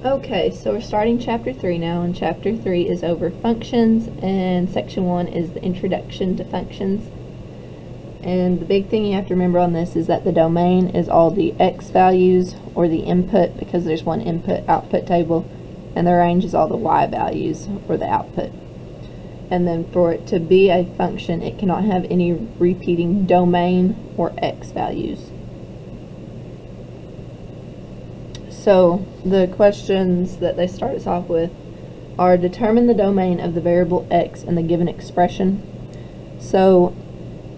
Okay, so we're starting chapter 3 now, and chapter 3 is over functions, and section 1 is the introduction to functions. And the big thing you have to remember on this is that the domain is all the x values, or the input, because there's one input-output table, and the range is all the y values, or the output. And then for it to be a function, it cannot have any repeating domain or x values. So the questions that they start us off with are: determine the domain of the variable x in the given expression. So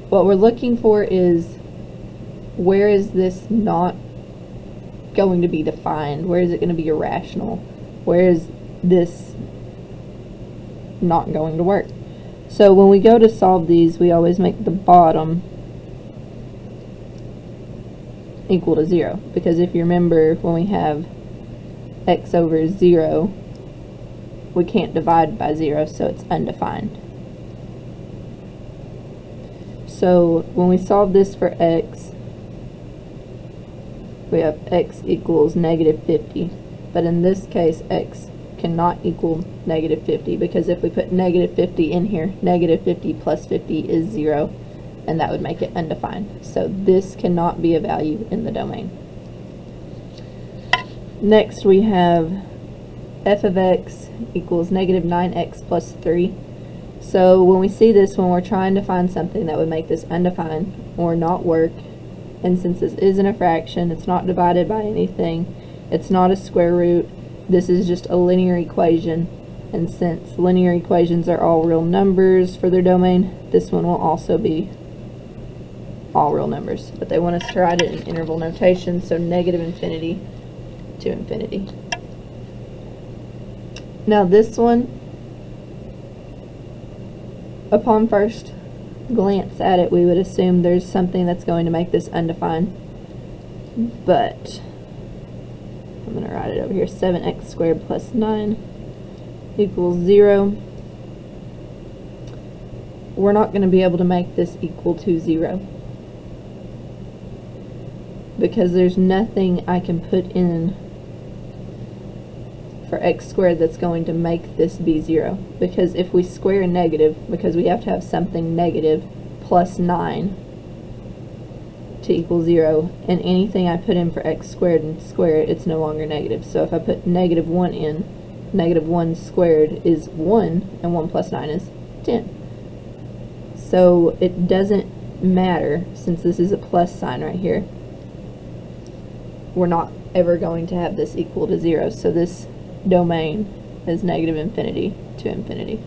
what we're looking for is, where is this not going to be defined? Where is it going to be irrational? Where is this not going to work? So when we go to solve these, we always make the bottom equal to 0, because if you remember, when we have x over 0, we can't divide by 0, so it's undefined. So when we solve this for x, we have x equals -50, but in this case x cannot equal -50, because if we put -50 in here, -50 plus 50 is 0, and that would make it undefined. So this cannot be a value in the domain. Next we have f of x equals -9x plus 3. So when we see this, when we're trying to find something that would make this undefined or not work, and since this isn't a fraction, it's not divided by anything, it's not a square root, this is just a linear equation, and since linear equations are all real numbers for their domain, this one will also be all real numbers, but they want us to write it in interval notation, so -infinity to infinity. Now this one, upon first glance at it, we would assume there's something that's going to make this undefined, but I'm going to write it over here. 7x squared plus 9 equals 0. We're not going to be able to make this equal to 0, because there's nothing I can put in for x squared that's going to make this be 0. Because if we square a negative, because we have to have something negative, plus 9 to equal 0, and anything I put in for x squared and square it, it's no longer negative. So if I put -1 in, -1 squared is 1, and 1 plus 9 is 10. So it doesn't matter, since this is a plus sign right here, we're not ever going to have this equal to 0, so this domain is -infinity to infinity.